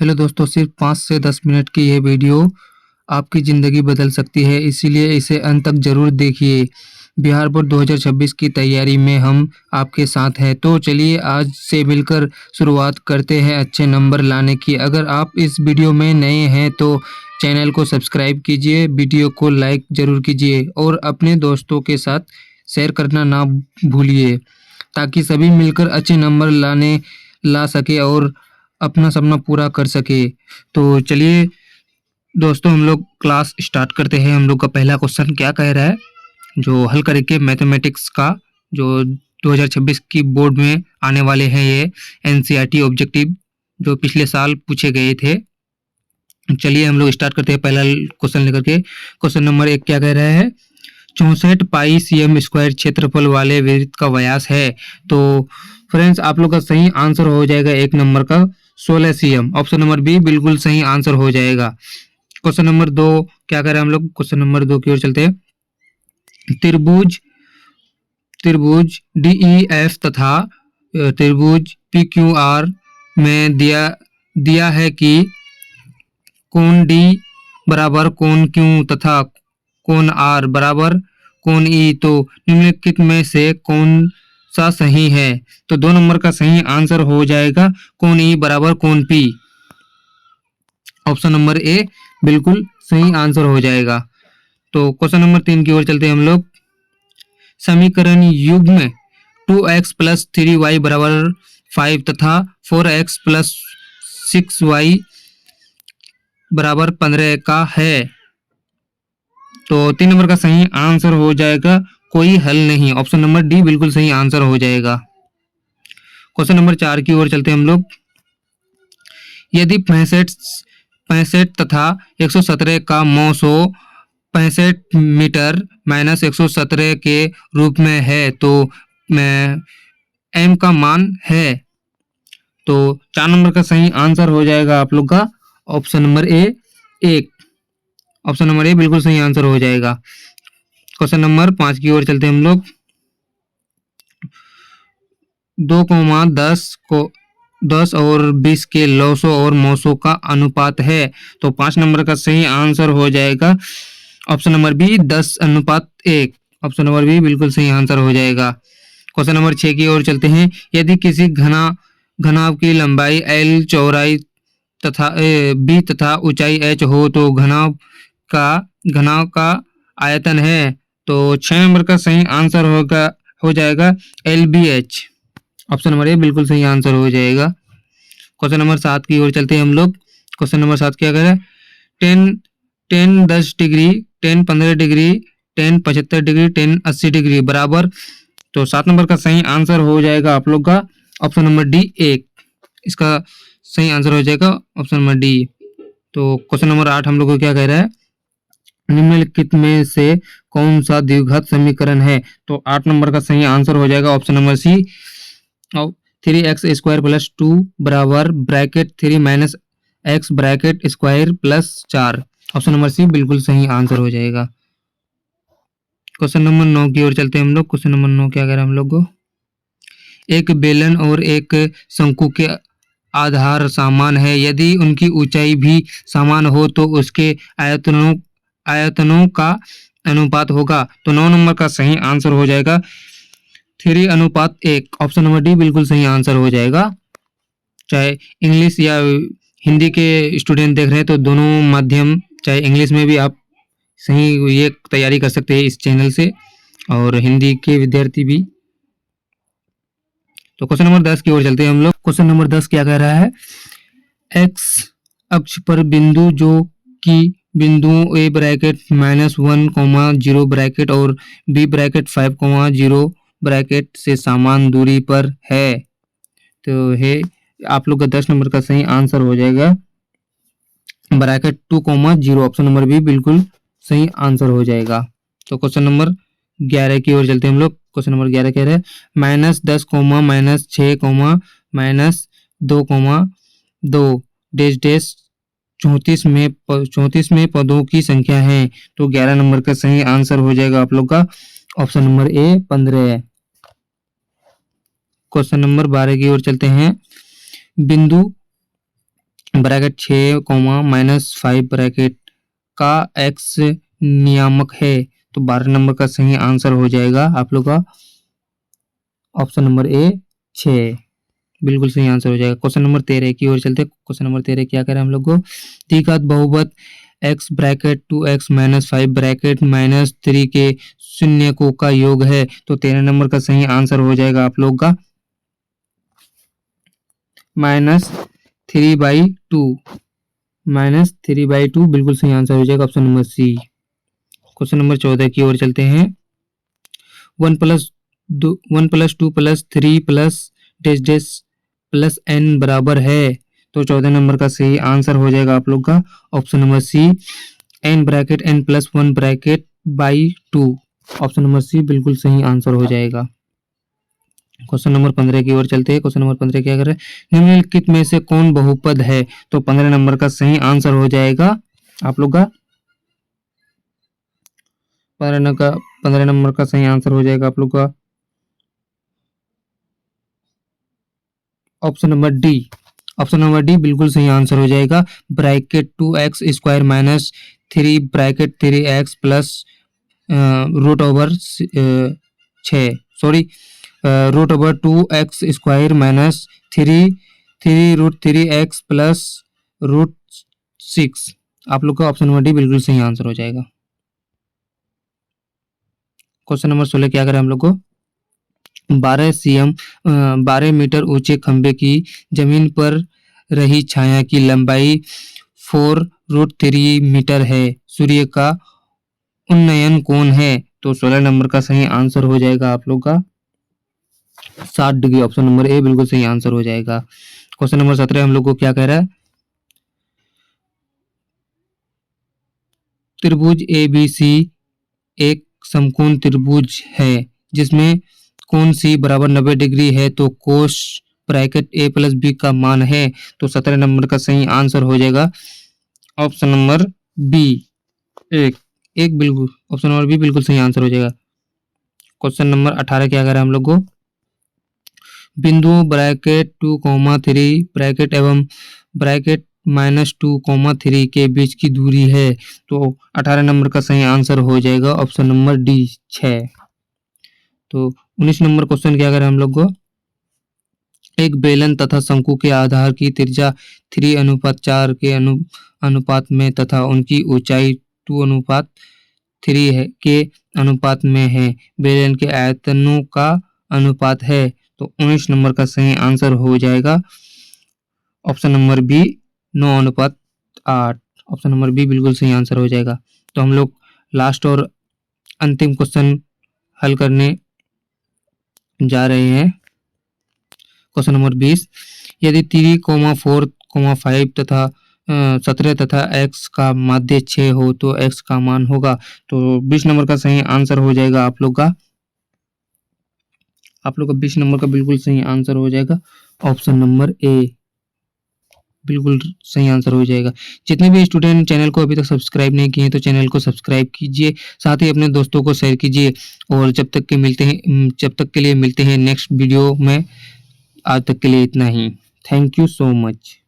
Hello दोस्तों, सिर्फ 5 से 10 मिनट की ये वीडियो आपकी ज़िंदगी बदल सकती है, इसीलिए इसे अंत तक ज़रूर देखिए। बिहार बोर्ड 2026 की तैयारी में हम आपके साथ हैं, तो चलिए आज से मिलकर शुरुआत करते हैं अच्छे नंबर लाने की। अगर आप इस वीडियो में नए हैं तो चैनल को सब्सक्राइब कीजिए, वीडियो को लाइक ज़रूर कीजिए और अपने दोस्तों के साथ शेयर करना ना भूलिए, ताकि सभी मिलकर अच्छे नंबर ला सके और अपना सपना पूरा कर सके। तो चलिए दोस्तों, हम लोग क्लास स्टार्ट करते हैं। हम लोग का पहला क्वेश्चन क्या कह रहा है, जो हल करके मैथमेटिक्स का, जो 2026 की बोर्ड में आने वाले हैं, ये एनसीईआरटी ऑब्जेक्टिव जो पिछले साल पूछे गए थे। चलिए हम लोग स्टार्ट करते हैं पहला क्वेश्चन लेकर के। क्वेश्चन नंबर 1 क्या कह रहा है, 64 पाई cm स्क्वायर क्षेत्रफल वाले वृत्त का व्यास है। तो फ्रेंड्स, आप लोग का सही आंसर हो जाएगा एक नंबर का 16 cm। ऑप्शन नंबर बी बिल्कुल सही आंसर हो जाएगा। क्वेश्चन नंबर 2 क्या करें हम लोग, क्वेश्चन नंबर 2 की ओर चलते हैं। त्रिभुज त्रिभुज DEF तथा त्रिभुज PQR में दिया है कि कोण D बराबर कोण Q तथा कोण R बराबर कोण E, तो निम्नलिखित में से कौन सा सही है? तो 2 नंबर का सही आंसर हो जाएगा कोण E बराबर कोण P। ऑप्शन नंबर ए बिल्कुल सही आंसर हो जाएगा। तो क्वेश्चन नंबर 3 की ओर चलते हैं हम लोग। समीकरण युग्म 2x प्लस 3y बराबर 5 तथा 4x प्लस 6y बराबर 15 का है। तो 3 नंबर का सही आंसर हो जाएगा कोई हल नहीं। ऑप्शन नंबर डी बिल्कुल सही आंसर हो जाएगा। क्वेश्चन नंबर 4 की ओर चलते हैं हम लोग। यदि 65 तथा 117 का मौ 65 मीटर माइनस 117 के रूप में है, तो m का मान है। तो 4 नंबर का सही आंसर हो जाएगा आप लोग का option number A 1। Option number A बिल्कुल सही आंसर हो जाएगा। क्वेश्चन नंबर 5 की ओर चलते हैं हम लोग। 2,10 को 10 और 20 के लौसों और मौसों का अनुपात है। तो 5 नंबर का सही आंसर हो जाएगा option number B 10:1। Option number B बिल्कुल सही आंसर हो जाएगा। क्वेश्चन नंबर 6 की ओर चलते हैं। यदि किसी घनाभ की लंबाई L, चौड़ाई तथा B तथा ऊंचाई H हो, तो घनाभ का आयतन है। तो 6 नंबर का सही आंसर हो जाएगा LBH। ऑप्शन नंबर ए बिल्कुल सही आंसर हो जाएगा। क्वेश्चन नंबर 7 की ओर चलते हैं हम लोग। क्वेश्चन नंबर 7 क्या कह रहा है, 10 10 डिग्री, 10 15 डिग्री, 10 75 डिग्री, 10 80 डिग्री बराबर। तो 7 नंबर का सही आंसर हो जाएगा आप लोग का ऑप्शन नंबर डी 1। इसका सही आंसर हो जाएगा ऑप्शन नंबर डी। तो क्वेश्चन नंबर 8 हम लोग को क्या कह रहा है, निम्नलिखित में से कौन सा द्विघात समीकरण है? तो 8 नंबर का सही आंसर हो जाएगा option number C. 3x square plus 2 बराबर bracket 3 minus x bracket square plus 4। Option number C बिल्कुल सही आंसर हो जाएगा। क्वेश्चन नंबर 9 की ओर चलते हैं हम लोग। क्वेश्चन नंबर 9 क्या कह रहा है हम लोग को, एक बेलन और एक शंकु के आधार समान है। यदि उनकी ऊंचाई भी समान हो तो उसके आयतनों का अनुपात होगा। तो 9 नंबर का सही आंसर हो जाएगा 3:1। ऑप्शन नंबर डी बिल्कुल सही आंसर हो जाएगा। चाहे इंग्लिश या हिंदी के स्टूडेंट देख रहे हैं तो दोनों माध्यम, चाहे इंग्लिश में भी आप सही ये तैयारी कर सकते हैं इस चैनल से, और हिंदी के विद्यार्थी भी। तो क्वेश्चन नंबर 10 की ओर चलते हैं हम लोग। क्वेश्चन नंबर 10 क्या कह रहा है, एक्स अक्ष पर बिंदु जो कि बिंदुओं A ब्रैकेट -1, 0 ब्रैकेट और B ब्रैकेट 5, 0 ब्रैकेट से समान दूरी पर है। तो है आप लोग का 10 नंबर का सही आंसर हो जाएगा ब्रैकेट 2, 0। ऑप्शन नंबर बी बिल्कुल सही आंसर हो जाएगा। तो क्वेश्चन नंबर 11 की ओर चलते हैं हम लोग। क्वेश्चन नंबर 11 कह रहे हैं -10, -6, -2, डैश डैश 34 में पदों की संख्या है। तो 11 नंबर का सही आंसर हो जाएगा आप लोग का option number A 15। Question number 12 की ओर चलते हैं। बिंदु ब्रैकेट 6 माइनस 5 ब्रैकेट का x नियामक है। तो 12 नंबर का सही आंसर हो जाएगा आप लोग का ऑप्शन नंबर ए 6, बिल्कुल सही आंसर हो जाएगा। क्वेश्चन नंबर 13 की ओर चलते हैं। क्वेश्चन नंबर 13 क्या करें हम लोग को, द्विघात बहुपद x bracket 2x minus 5 bracket minus 3 के शून्यकों का योग है। तो 13 नंबर का सही आंसर हो जाएगा आप लोग का -3/2, -3/2 बिल्कुल सही आंसर हो जाएगा option number C. Question number 14 की ओर चलते हैं। 1 + 2 + 3 + डैश डैश प्लस n बराबर है। तो 14 नंबर का सही आंसर हो जाएगा आप लोग का option number C, n bracket n + 1 bracket by 2। Option number C बिल्कुल सही आंसर हो जाएगा। क्वेश्चन नंबर 15 की ओर चलते हैं। क्वेश्चन नंबर 15 क्या कर रहे हैं, निम्नलिखित में से कौन बहुपद है। तो 15 नंबर का सही आंसर हो जाएगा आप लोग का 15 नंबर का सही आंसर हो जाएगा आप लोग का option number D. Option number D बिल्कुल सही आंसर हो जाएगा। Bracket 2x² minus 3 bracket 3x plus √6 sorry √2x² minus 3√3x plus √6। आप लोग का ऑप्शन नंबर डी बिल्कुल सही आंसर हो जाएगा। क्वेश्चन नंबर 16 क्या करें हम लोग को, 12 मीटर ऊंचे खंबे की जमीन पर रही छाया की लंबाई 4√3 मीटर है। सूर्य का उन्नयन कोण है। तो 16 नंबर का सही आंसर हो जाएगा आप लोग का 60 डिग्री। ऑप्शन नंबर ए बिल्कुल सही आंसर हो जाएगा। क्वेश्चन नंबर 17 हम लोग को क्या कह रहा है, त्रिभुज ABC एक समकोण त्रिभुज है जिसमें कोण C बराबर 90 डिग्री है। तो कोस ब्रैकेट A + B का मान है। तो 17 नंबर का सही आंसर हो जाएगा ऑप्शन नंबर बी, एक बिल्कुल ऑप्शन नंबर बी बिल्कुल सही आंसर हो जाएगा। क्वेश्चन नंबर 18 क्या करें हम लोग को, बिंदु ब्रैकेट 2,3 ब्रैकेट एवं ब्रैकेट -2,3 के बीच की दूरी है। तो 18 नंबर का सही आंसर हो जाएगा ऑप्शन नंबर डी 6। तो 19 नंबर क्वेश्चन क्या करें हम लोग को, एक बेलन तथा शंकु के आधार की त्रिज्या 3:4 के अनुपात में तथा उनकी ऊंचाई 2:3 है के अनुपात में है। बेलन के आयतनों का अनुपात है। तो 19 नंबर का सही आंसर हो जाएगा option number B 9:8। Option number B बिल्कुल सही आंसर हो जाएगा। तो हम लोग लास्ट और अंतिम क्वेश्चन हल करने जा रहे हैं। क्वेश्चन नंबर 20, यदि 3,4,5 तथा 17 तथा x का माध्य 6 हो तो x का मान होगा। तो 20 नंबर का सही आंसर हो जाएगा आप लोग का 20 नंबर का बिल्कुल सही आंसर हो जाएगा ऑप्शन नंबर ए, बिल्कुल सही आंसर हो जाएगा। जितने भी स्टूडेंट चैनल को अभी तक सब्सक्राइब नहीं किए तो चैनल को सब्सक्राइब कीजिए, साथ ही अपने दोस्तों को शेयर कीजिए। और जब तक के लिए मिलते हैं नेक्स्ट वीडियो में। आज तक के लिए इतना ही। Thank you so much.